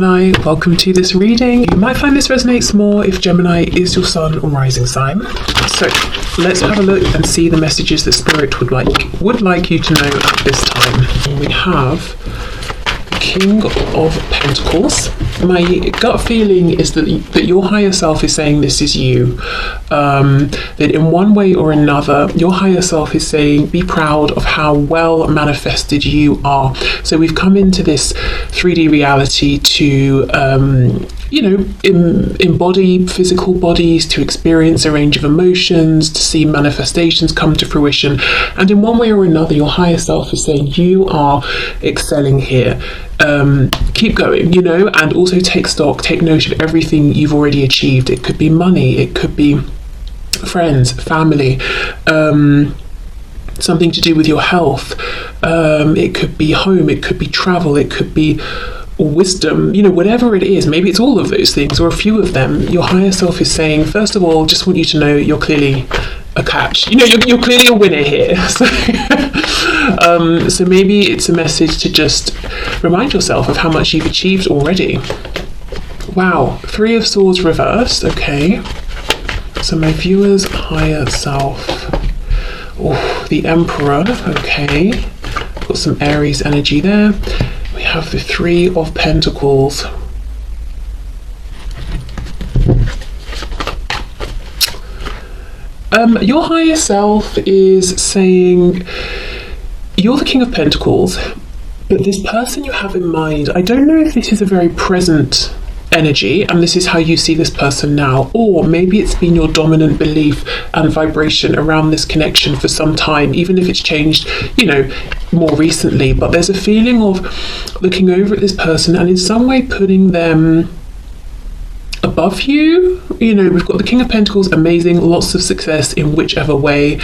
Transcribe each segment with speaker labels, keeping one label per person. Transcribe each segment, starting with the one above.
Speaker 1: Gemini, welcome to this reading. You might find this resonates more if Gemini is your sun or rising sign. So let's have a look and see the messages that Spirit would like you to know at this time. We have the King of Pentacles. My gut feeling is that your higher self is saying this is you. That in one way or another, your higher self is saying be proud of how well manifested you are. So we've come into this 3D reality to embody physical bodies, to experience a range of emotions, to see manifestations come to fruition. And in one way or another, your higher self is saying you are excelling here. Keep going, and also take stock, take note of everything you've already achieved. It could be money, it could be friends, family, something to do with your health. It could be home, it could be travel, it could be wisdom, whatever it is. Maybe it's all of those things or a few of them. Your higher self is saying, first of all, just want you to know you're clearly a catch. You're clearly a winner here. So maybe it's a message to just remind yourself of how much you've achieved already. Wow, 3 of Swords reversed. Okay, so my viewer's higher self. Oh, the Emperor. Okay, got some Aries energy there. We have the 3 of Pentacles. Your higher self is saying you're the King of Pentacles, but this person you have in mind, I don't know if this is a very present energy and this is how you see this person now, or maybe it's been your dominant belief and vibration around this connection for some time, even if it's changed more recently. But there's a feeling of looking over at this person and in some way putting them above you. We've got the King of Pentacles, amazing, lots of success in whichever way,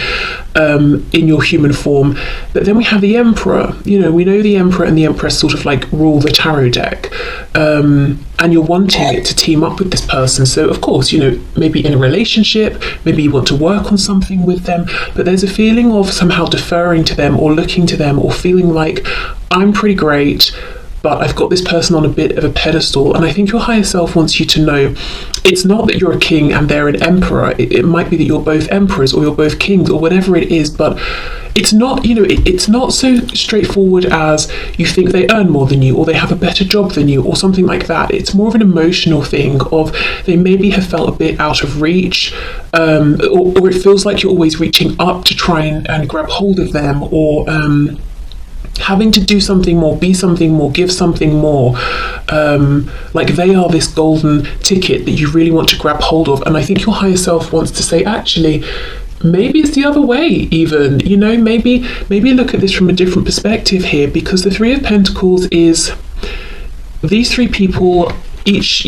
Speaker 1: in your human form. But then we have the Emperor. We know the Emperor and the Empress sort of rule the tarot deck, and you're wanting it to team up with this person. So of course, maybe in a relationship, maybe you want to work on something with them, but there's a feeling of somehow deferring to them or looking to them or feeling like I'm pretty great, but I've got this person on a bit of a pedestal. And I think your higher self wants you to know it's not that you're a king and they're an emperor. It might be that you're both emperors or you're both kings or whatever it is, but it's not, it's not so straightforward as you think they earn more than you or they have a better job than you or something like that. It's more of an emotional thing of they maybe have felt a bit out of reach, or it feels like you're always reaching up to try and grab hold of them, or having to do something more, be something more, give something more, like they are this golden ticket that you really want to grab hold of. And I think your higher self wants to say, actually, maybe it's the other way even, maybe look at this from a different perspective here, because the 3 of Pentacles is these 3 people each,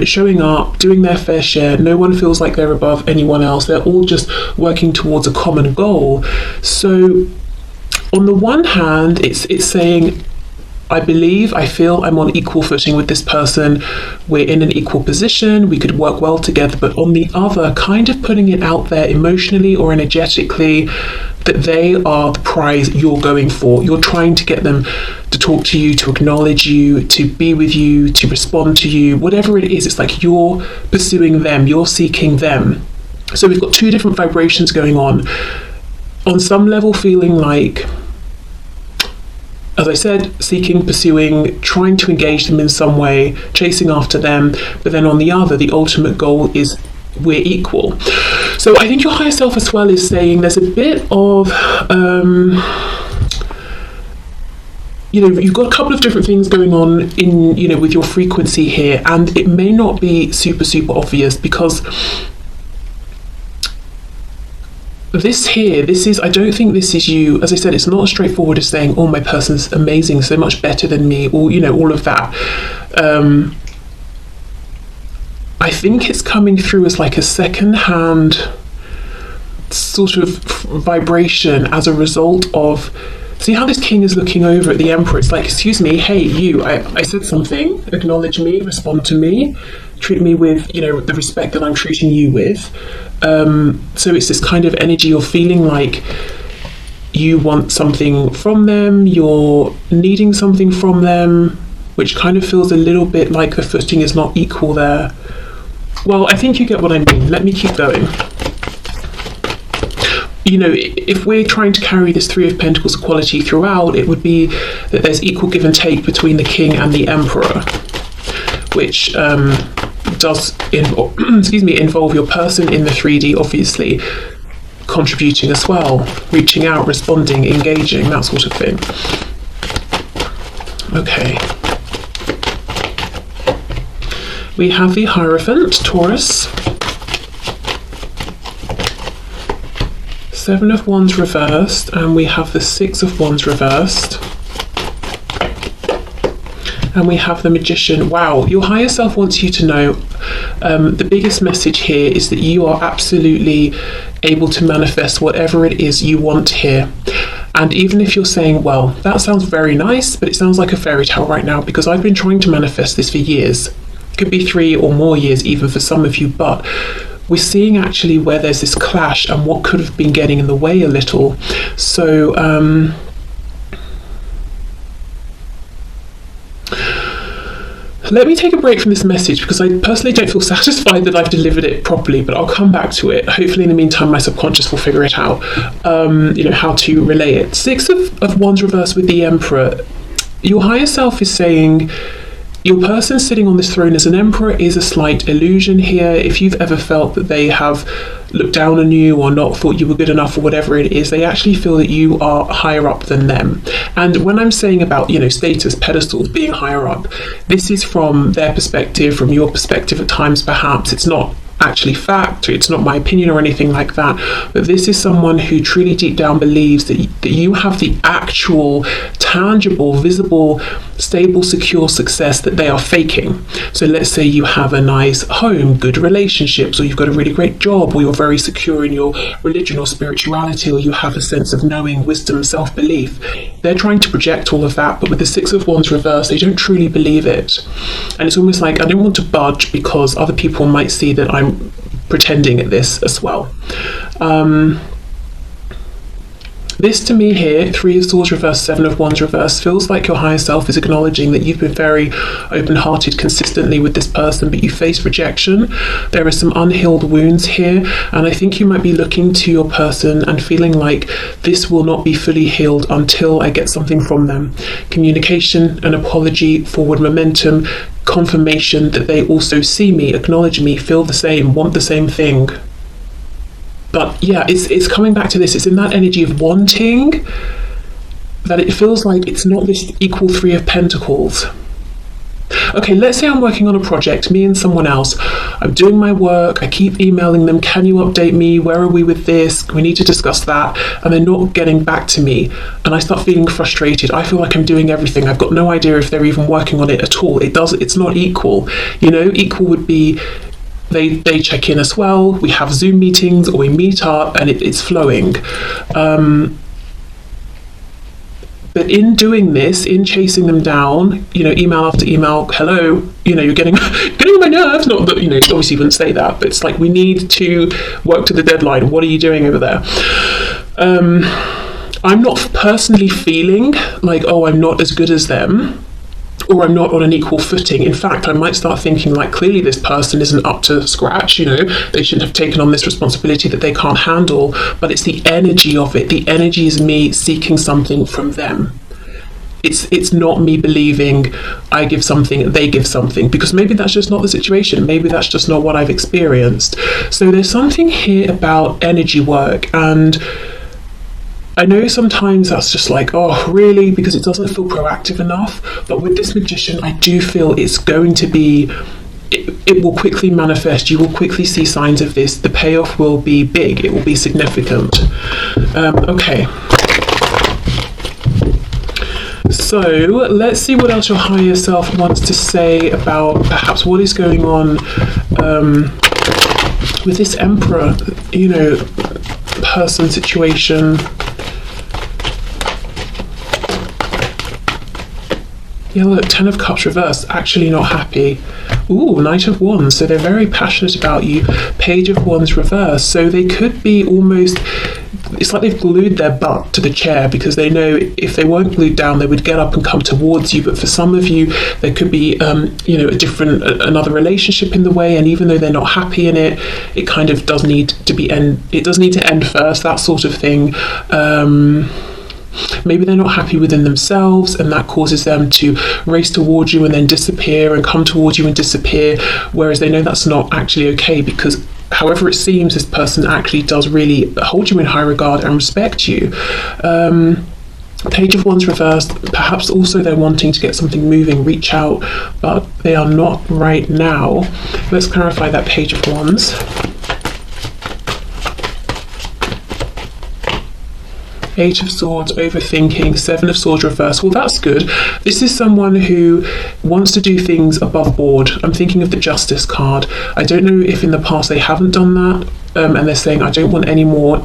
Speaker 1: showing up, doing their fair share. No one feels like they're above anyone else. They're all just working towards a common goal. So on the one hand, it's saying, I feel I'm on equal footing with this person. We're in an equal position. We could work well together. But on the other, kind of putting it out there emotionally or energetically that they are the prize you're going for. You're trying to get them to talk to you, to acknowledge you, to be with you, to respond to you, whatever it is. It's like you're pursuing them. You're seeking them. So we've got 2 different vibrations going on. On some level, feeling like, as I said, seeking, pursuing, trying to engage them in some way, chasing after them. But then on the other, the ultimate goal is we're equal. So I think your higher self as well is saying there's a bit of, you've got a couple of different things going on in, with your frequency here. And it may not be super, super obvious because I don't think this is you. As I said, it's not as straightforward as saying, oh, my person's amazing, so much better than me, or, all of that. I think it's coming through as like a second-hand sort of vibration as a result of, see how this king is looking over at the emperor. It's like, excuse me, hey, you, I said something, acknowledge me, respond to me, treat me with, the respect that I'm treating you with. So it's this kind of energy of feeling like you want something from them, you're needing something from them, which kind of feels a little bit like the footing is not equal there. Well, I think you get what I mean. Let me keep going. You know, if we're trying to carry this Three of Pentacles equality throughout, it would be that there's equal give and take between the King and the Emperor, which does involve your person in the 3D, obviously, contributing as well, reaching out, responding, engaging, that sort of thing. Okay. We have the Hierophant, Taurus. Seven of Wands reversed, and we have the Six of Wands reversed. And we have the Magician. Wow, your higher self wants you to know the biggest message here is that you are absolutely able to manifest whatever it is you want here. And even if you're saying, well, that sounds very nice, but it sounds like a fairy tale right now because I've been trying to manifest this for years. It could be 3 or more years even for some of you, but we're seeing actually where there's this clash and what could have been getting in the way a little. So let me take a break from this message because I personally don't feel satisfied that I've delivered it properly, but I'll come back to it. Hopefully in the meantime my subconscious will figure it out, you know, how to relay it. Six of Wands reversed with the Emperor. Your higher self is saying your person sitting on this throne as an emperor is a slight illusion here. If you've ever felt that they have looked down on you or not thought you were good enough or whatever it is, they actually feel that you are higher up than them. And when I'm saying about, you know, status, pedestals, being higher up, this is from their perspective, from your perspective at times perhaps. It's not actually fact, it's not my opinion or anything like that, but this is someone who truly deep down believes that you have the actual, tangible, visible, stable, secure success that they are faking. So let's say you have a nice home, good relationships, or you've got a really great job, or you're very secure in your religion or spirituality, or you have a sense of knowing, wisdom, self-belief. They're trying to project all of that, but with the Six of Wands reversed, they don't truly believe it. And it's almost like I don't want to budge because other people might see that I'm pretending at this as well. This to me here, Three of Swords reversed, Seven of Wands reversed, feels like your higher self is acknowledging that you've been very open-hearted consistently with this person, but you face rejection. There are some unhealed wounds here, and I think you might be looking to your person and feeling like this will not be fully healed until I get something from them. Communication, an apology, forward momentum, confirmation that they also see me, acknowledge me, feel the same, want the same thing. But yeah, it's coming back to this. It's in that energy of wanting that it feels like it's not this equal Three of Pentacles. Okay, let's say I'm working on a project, me and someone else. I'm doing my work, I keep emailing them, can you update me? Where are we with this? We need to discuss that. And they're not getting back to me. And I start feeling frustrated. I feel like I'm doing everything. I've got no idea if they're even working on it at all. It's not equal. You know, equal would be they check in as well, we have Zoom meetings or we meet up and it's flowing. But in doing this, in chasing them down, you know, email after email, hello, you know, you're getting on my nerves. Not that, you know, obviously you wouldn't say that, but it's like we need to work to the deadline. What are you doing over there? I'm not personally feeling like, oh, I'm not as good as them, or I'm not on an equal footing. In fact, I might start thinking like, clearly this person isn't up to scratch, you know, they shouldn't have taken on this responsibility that they can't handle, but it's the energy of it. The energy is me seeking something from them. It's not me believing I give something, they give something, because maybe that's just not the situation. Maybe that's just not what I've experienced. So there's something here about energy work, and I know sometimes that's just like, oh, really? Because it doesn't feel proactive enough. But with this Magician, I do feel it's going to be, it will quickly manifest. You will quickly see signs of this. The payoff will be big. It will be significant. Okay. So let's see what else your higher self wants to say about perhaps what is going on with this Emperor, you know, person situation. Yeah, look, Ten of Cups reversed, actually not happy. Ooh, Knight of Wands, so they're very passionate about you. Page of Wands reversed, so they could be almost it's like they've glued their butt to the chair, because they know if they weren't glued down, they would get up and come towards you. But for some of you, there could be, another relationship in the way, and even though they're not happy in it, it kind of does need to end first, that sort of thing. Maybe they're not happy within themselves, and that causes them to race towards you and then disappear, and come towards you and disappear, whereas they know that's not actually okay, because however it seems, this person actually does really hold you in high regard and respect you. Page of Wands reversed, perhaps also they're wanting to get something moving, reach out, but they are not right now. Let's clarify that Page of Wands. Eight of Swords, overthinking, Seven of Swords reversed. Well, that's good. This is someone who wants to do things above board. I'm thinking of the Justice card. I don't know if in the past they haven't done that, and they're saying, I don't want any more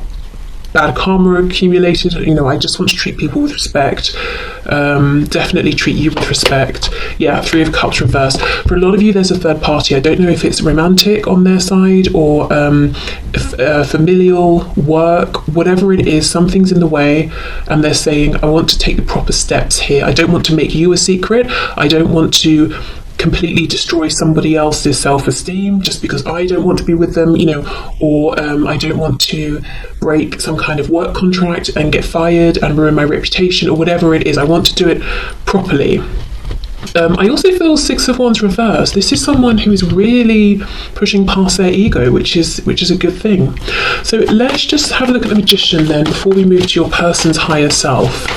Speaker 1: bad karma accumulated. I just want to treat people with respect. Definitely treat you with respect. Yeah, Three of Cups reversed. For a lot of you, there's a third party. I don't know if it's romantic on their side or familial, work, whatever it is, something's in the way, and they're saying, I want to take the proper steps here. I don't want to make you a secret. I don't want to completely destroy somebody else's self-esteem just because I don't want to be with them, or I don't want to break some kind of work contract and get fired and ruin my reputation, or whatever it is. I want to do it properly. I also feel Six of Wands reversed. This is someone who is really pushing past their ego, which is a good thing. So let's just have a look at the Magician then before we move to your person's higher self.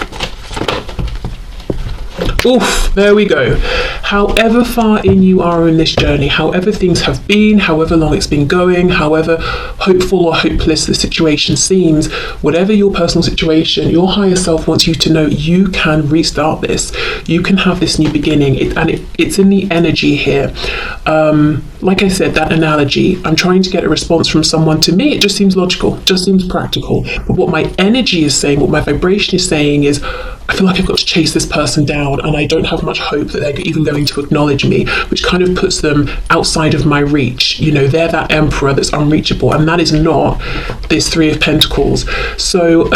Speaker 1: Oof, there we go. However far in you are in this journey, however things have been, however long it's been going, however hopeful or hopeless the situation seems, whatever your personal situation, your higher self wants you to know you can restart this. You can have this new beginning, it's in the energy here. Like I said, that analogy, I'm trying to get a response from someone. To me, it just seems logical, just seems practical. But what my energy is saying, what my vibration is saying is, I feel like I've got to chase this person down, and I don't have much hope that they're even going to acknowledge me, which kind of puts them outside of my reach. They're that emperor that's unreachable, and that is not this Three of Pentacles. So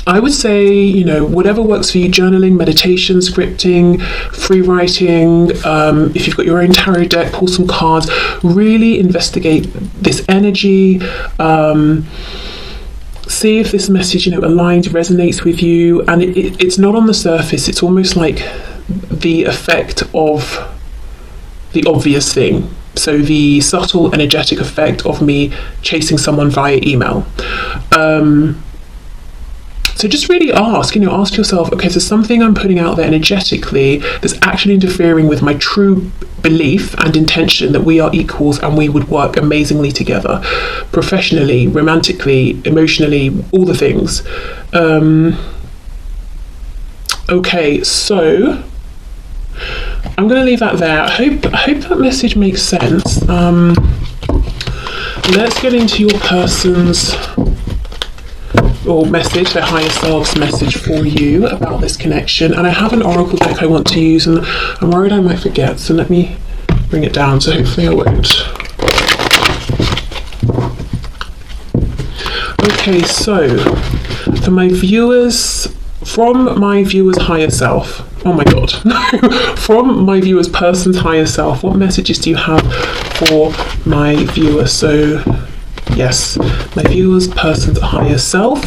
Speaker 1: I would say, whatever works for you, journaling, meditation, scripting, free writing, if you've got your own tarot deck, pull some cards, really investigate this energy, see if this message, aligns, resonates with you. And it's not on the surface, it's almost like the effect of the obvious thing. So the subtle energetic effect of me chasing someone via email. So just really ask yourself, okay, so something I'm putting out there energetically that's actually interfering with my true belief and intention that we are equals and we would work amazingly together, professionally, romantically, emotionally, all the things. Okay, so I'm going to leave that there. I hope that message makes sense. Let's get into your person's message, their higher self's message for you about this connection. And I have an oracle deck I want to use, and I'm worried I might forget, so let me bring it down, so hopefully I won't. Okay, so for my viewers, from my viewer's higher self, oh my god, no, from my viewer's person's higher self, what messages do you have for my viewer? So yes, my viewer's person's higher self,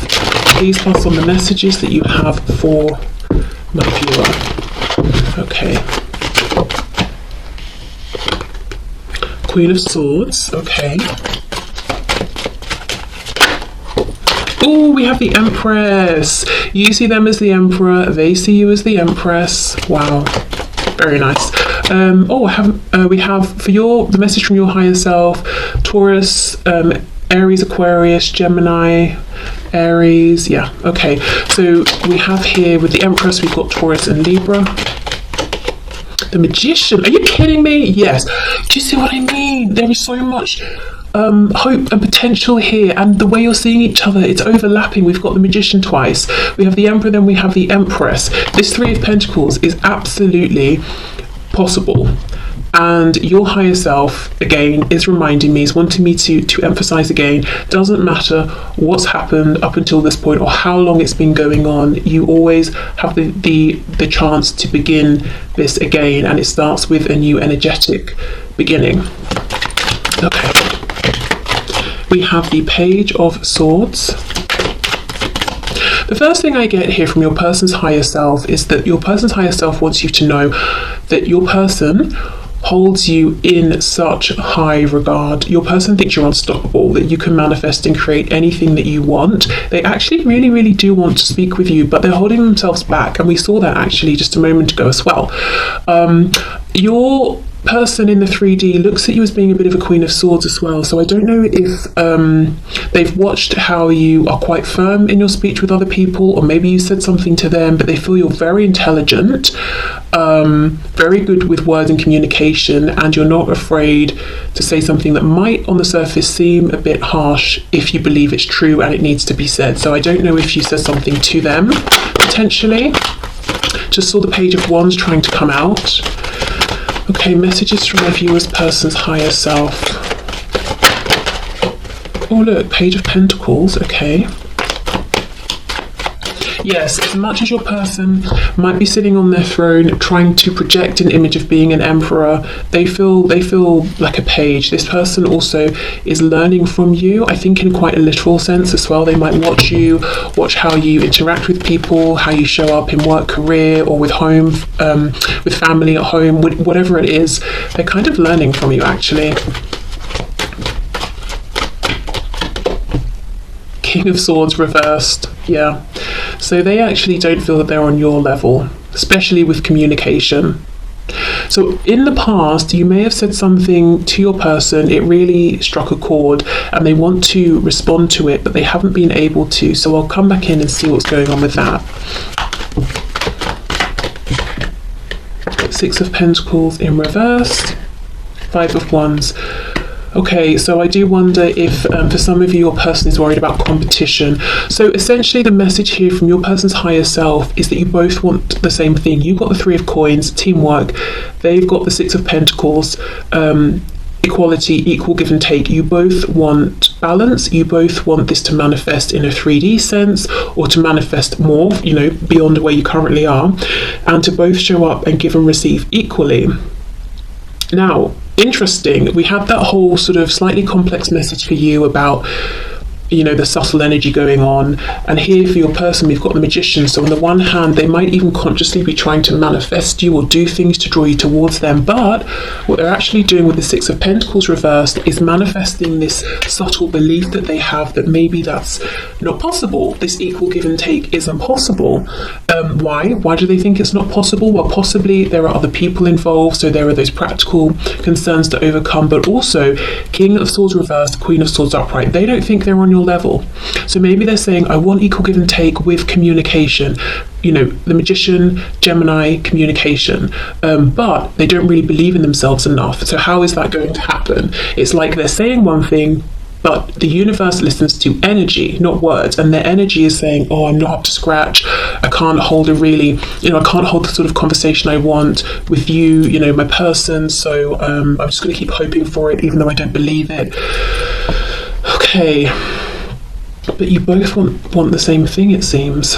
Speaker 1: please pass on the messages that you have for my viewer. Okay. Queen of Swords, okay. Oh, we have the Empress. You see them as the Emperor, they see you as the Empress. Wow, very nice. We have for the message from your higher self, Taurus, Aries, Aquarius, Gemini, Aries. Yeah, okay. So we have here with the Empress, we've got Taurus and Libra. The Magician, are you kidding me? Yes. Do you see what I mean? There is so much hope and potential here, and the way you're seeing each other, it's overlapping. We've got the Magician twice, we have the Emperor, then we have the Empress. This Three of Pentacles is absolutely possible. And your higher self, again, is reminding me, is wanting me to emphasize again, doesn't matter what's happened up until this point or how long it's been going on, you always have the chance to begin this again, and it starts with a new energetic beginning. Okay. We have the Page of Swords. The first thing I get here from your person's higher self is that your person's higher self wants you to know that your person holds you in such high regard. Your person thinks you're unstoppable, that you can manifest and create anything that you want. They actually really, really do want to speak with you, but they're holding themselves back. And we saw that actually just a moment ago as well. Your person in the 3D looks at you as being a bit of a Queen of Swords as well. So I don't know if they've watched how you are quite firm in your speech with other people, or maybe you said something to them, but they feel you're very intelligent, very good with words and communication, and you're not afraid to say something that might on the surface seem a bit harsh if you believe it's true and it needs to be said. So I don't know if you said something to them, potentially. Just saw the Page of Wands trying to come out. Okay, messages from my viewer's person's higher self. Oh look, Page of Pentacles, okay. Yes, as much as your person might be sitting on their throne trying to project an image of being an emperor, they feel like a page. This person also is learning from you, I think in quite a literal sense as well. They might watch how you interact with people, how you show up in work, career, or with home, with family at home, whatever it is. They're kind of learning from you actually. King of Swords reversed, yeah. So they actually don't feel that they're on your level, especially with communication. So in the past, you may have said something to your person, it really struck a chord, and they want to respond to it, but they haven't been able to. So I'll come back in and see what's going on with that. Six of Pentacles in reverse, Five of Wands. Okay, so I do wonder if for some of you, your person is worried about competition. So essentially the message here from your person's higher self is that you both want the same thing. You've got the Three of Coins, teamwork. They've got the Six of Pentacles, equality, equal give and take. You both want balance. You both want this to manifest in a 3D sense, or to manifest more, you know, beyond where you currently are, and to both show up and give and receive equally. Now, interesting, we had that whole sort of slightly complex message for you about, you know, the subtle energy going on, and here for your person we've got the Magician. So on the one hand, they might even consciously be trying to manifest you or do things to draw you towards them, but what they're actually doing with the Six of Pentacles reversed is manifesting this subtle belief that they have that maybe that's not possible. This equal give and take isn't possible. Why do they think it's not possible? Well, possibly there are other people involved, so there are those practical concerns to overcome, but also King of Swords reversed, Queen of Swords upright. They don't think they're on your level. So maybe they're saying, I want equal give and take with communication. You know, the Magician, Gemini, communication. But they don't really believe in themselves enough. So how is that going to happen? It's like they're saying one thing, but the universe listens to energy, not words, and their energy is saying, oh, I'm not up to scratch, I can't hold I can't hold the sort of conversation I want with you, you know, my person, so I'm just going to keep hoping for it, even though I don't believe it. Okay, but you both want the same thing, it seems.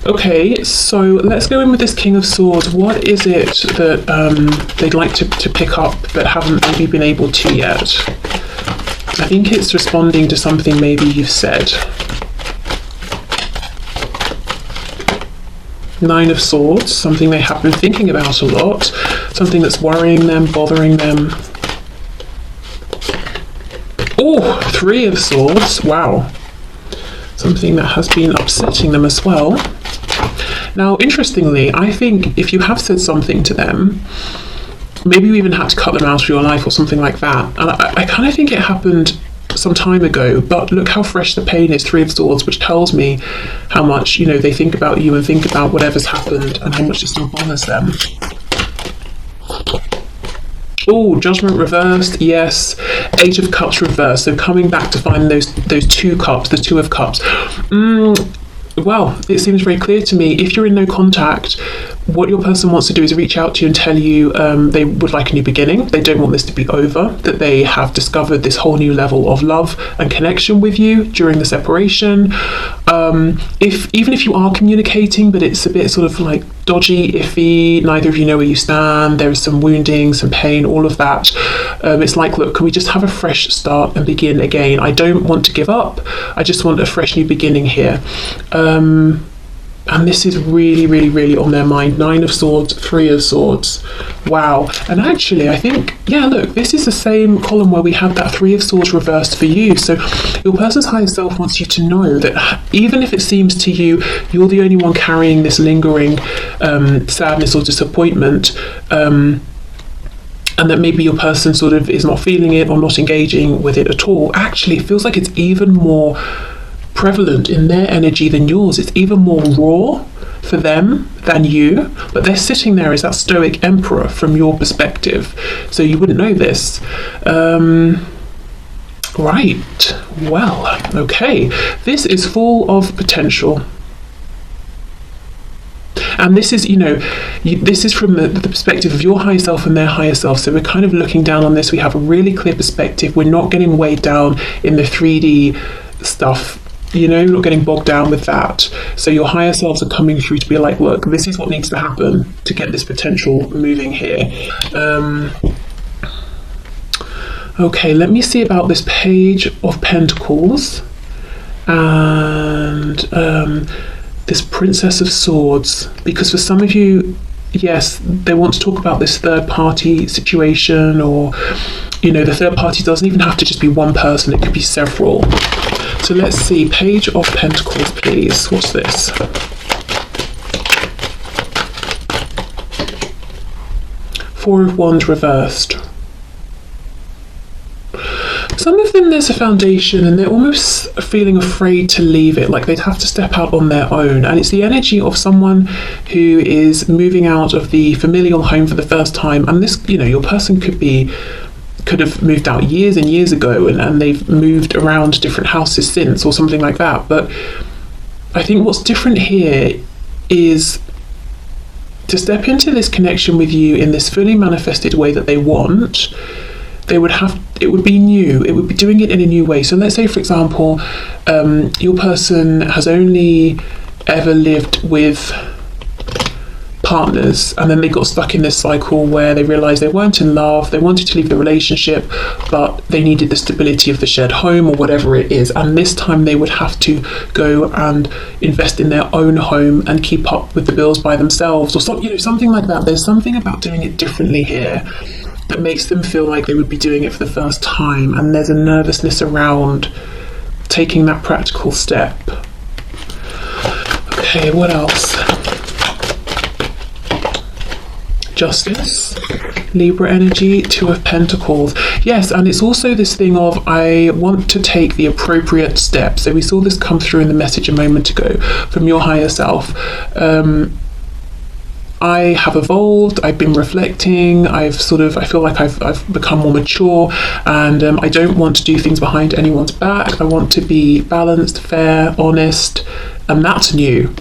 Speaker 1: Okay, so let's go in with this King of Swords. What is it that they'd like to pick up but haven't maybe been able to yet? I think it's responding to something maybe you've said. Nine of Swords, something they have been thinking about a lot, something that's worrying them, bothering them. Oh, Three of Swords, wow. Something that has been upsetting them as well. Now, interestingly, I think if you have said something to them, maybe you even had to cut them out of your life or something like that. And I kind of think it happened some time ago, but look how fresh the pain is, Three of Swords, which tells me how much, you know, they think about you and think about whatever's happened and how much it still bothers them. Oh, Judgment reversed, yes. Eight of Cups reversed, so coming back to find those two cups, the Two of Cups. Well, it seems very clear to me, if you're in no contact what your person wants to do is reach out to you and tell you they would like a new beginning. They don't want this to be over, that they have discovered this whole new level of love and connection with you during the separation. Even if you are communicating, but it's a bit sort of like dodgy, iffy, neither of you know where you stand, there is some wounding, some pain, all of that. It's like, look, can we just have a fresh start and begin again? I don't want to give up. I just want a fresh new beginning here. And this is really, really, really on their mind. 9 of Swords, 3 of Swords. Wow. And actually, I think, yeah, look, this is the same column where we had that 3 of Swords reversed for you. So your person's higher self wants you to know that even if it seems to you you're the only one carrying this lingering sadness or disappointment, and that maybe your person sort of is not feeling it or not engaging with it at all, actually it feels like it's even more prevalent in their energy than yours. It's even more raw for them than you, but they're sitting there as that stoic emperor from your perspective, so you wouldn't know this. Right, well, okay, this is full of potential. And this is, this is from the perspective of your higher self and their higher self. So we're kind of looking down on this. We have a really clear perspective. We're not getting weighed down in the 3D stuff. Not getting bogged down with that. So your higher selves are coming through to be like, look, this is what needs to happen to get this potential moving here. Okay, let me see about this Page of Pentacles and this Princess of Swords, because for some of you, yes, they want to talk about this third party situation, or the third party doesn't even have to just be one person, it could be several. So let's see, Page of Pentacles, please. What's this? Four of Wands reversed. Some of them, there's a foundation and they're almost feeling afraid to leave it, like they'd have to step out on their own. And it's the energy of someone who is moving out of the familial home for the first time. And this, your person could have moved out years and years ago, and they've moved around different houses since, or something like that. But I think what's different here is to step into this connection with you in this fully manifested way that they want. It would be new, it would be doing it in a new way. So let's say, for example, your person has only ever lived with partners, and then they got stuck in this cycle where they realized they weren't in love, they wanted to leave the relationship, but they needed the stability of the shared home or whatever it is, and this time they would have to go and invest in their own home and keep up with the bills by themselves, or something like that. There's something about doing it differently here that makes them feel like they would be doing it for the first time, and there's a nervousness around taking that practical step. Okay, what else? Justice, Libra energy, 2 of Pentacles. Yes, and it's also this thing of, I want to take the appropriate step. So we saw this come through in the message a moment ago from your higher self. I have evolved, I've been reflecting, I feel like I've become more mature, and I don't want to do things behind anyone's back. I want to be balanced, fair, honest, and that's new.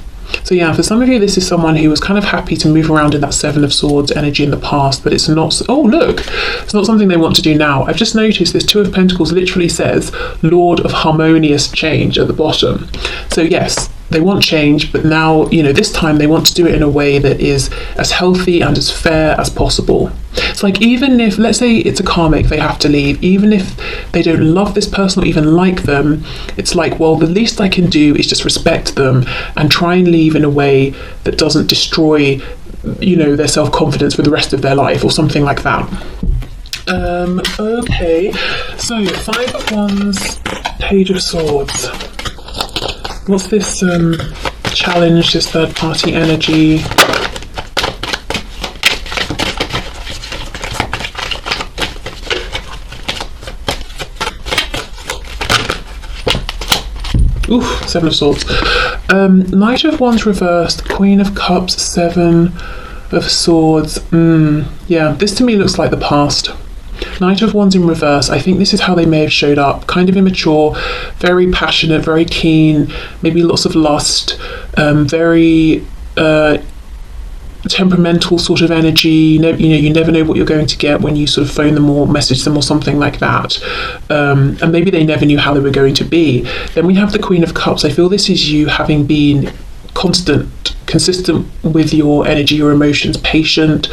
Speaker 1: So yeah, for some of you, this is someone who was kind of happy to move around in that 7 of Swords energy in the past, but it's not, it's not something they want to do now. I've just noticed this 2 of Pentacles literally says Lord of Harmonious Change at the bottom. So yes, they want change, but now, this time they want to do it in a way that is as healthy and as fair as possible. It's like, even if, let's say it's a karmic, they have to leave, even if they don't love this person or even like them, it's like, well, the least I can do is just respect them and try and leave in a way that doesn't destroy, their self-confidence for the rest of their life, or something like that. Okay, so 5 of Wands, Page of Swords. What's this challenge, this third party energy? Oof, 7 of Swords. Knight of Wands reversed, Queen of Cups, 7 of Swords. Yeah, this to me looks like the past. Knight of Wands in reverse, I think this is how they may have showed up. Kind of immature, very passionate, very keen, maybe lots of lust, very temperamental sort of energy. You never know what you're going to get when you sort of phone them or message them or something like that. And maybe they never knew how they were going to be. Then we have the Queen of Cups. I feel this is you having been consistent with your energy, your emotions, patient,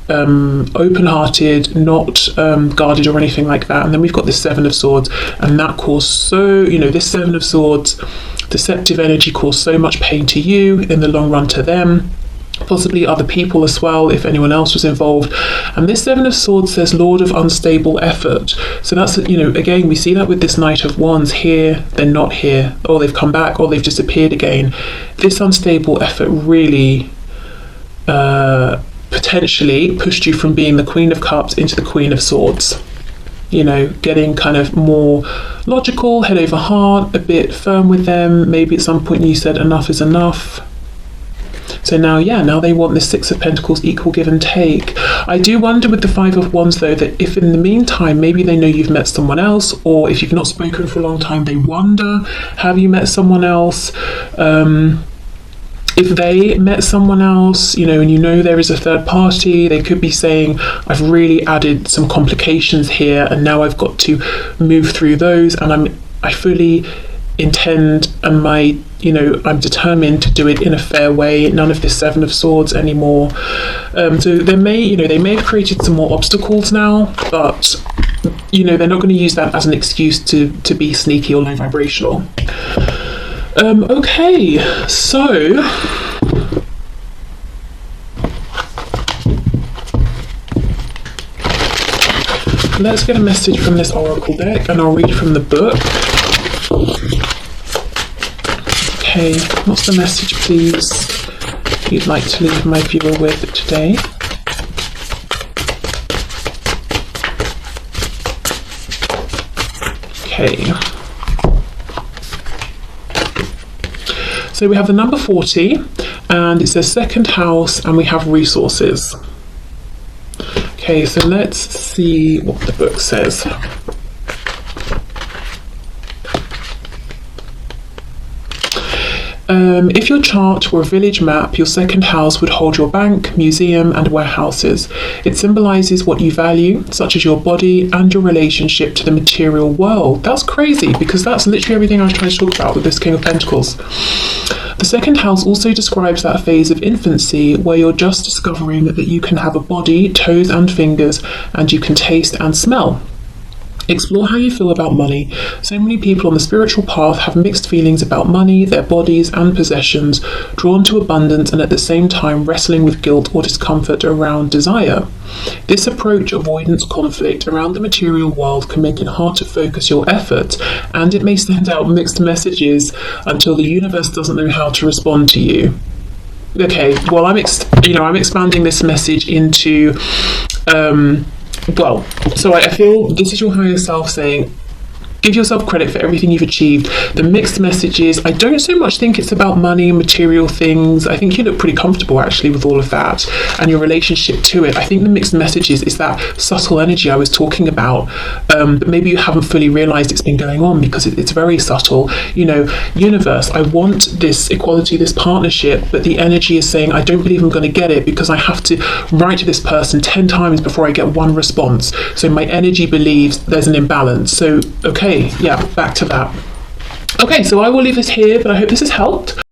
Speaker 1: open-hearted, not guarded or anything like that. And then we've got the Seven of Swords, and that caused this Seven of Swords, deceptive energy, caused so much pain to you, in the long run to them, possibly other people as well, if anyone else was involved. And this Seven of Swords says Lord of unstable effort. So that's, again, we see that with this Knight of Wands. Here, they're not here, or they've come back, or they've disappeared again. This unstable effort really potentially pushed you from being the Queen of Cups into the Queen of Swords. Getting kind of more logical, head over heart, a bit firm with them. Maybe at some point you said enough is enough. So now they want the Six of Pentacles, equal give and take. I do wonder with the Five of Wands though, that if in the meantime maybe they know you've met someone else, or if you've not spoken for a long time, they wonder, have you met someone else? If they met someone else, and there is a third party, they could be saying, I've really added some complications here, and now I've got to move through those, and I fully intend, and I'm determined to do it in a fair way. None of this Seven of Swords anymore. So they may have created some more obstacles now, but they're not going to use that as an excuse to be sneaky or low vibrational. Okay, so let's get a message from this oracle deck, and I'll read from the book. Okay, what's the message, please, you'd like to leave my viewer with today? Okay. So we have the number 40, and it says second house, and we have resources. Okay, so let's see what the book says. If your chart were a village map, your second house would hold your bank, museum, and warehouses. It symbolises what you value, such as your body and your relationship to the material world. That's crazy, because that's literally everything I was trying to talk about with this King of Pentacles. The second house also describes that phase of infancy where you're just discovering that you can have a body, toes and fingers, and you can taste and smell. Explore how you feel about money. So many people on the spiritual path have mixed feelings about money, their bodies and possessions, drawn to abundance and at the same time wrestling with guilt or discomfort around desire. This approach avoidance conflict around the material world can make it hard to focus your efforts, and it may send out mixed messages until the universe doesn't know how to respond to you. Okay, well, I'm expanding this message into so I feel this is your higher self saying, give yourself credit for everything you've achieved. The mixed messages, I don't so much think it's about money and material things. I think you look pretty comfortable actually with all of that and your relationship to it. I think the mixed messages is that subtle energy I was talking about, but maybe you haven't fully realized it's been going on because it's very subtle. Universe, I want this equality, this partnership, but the energy is saying, I don't believe I'm going to get it because I have to write to this person 10 times before I get one response. So my energy believes there's an imbalance. So, okay, yeah, back to that. Okay, so I will leave this here, but I hope this has helped.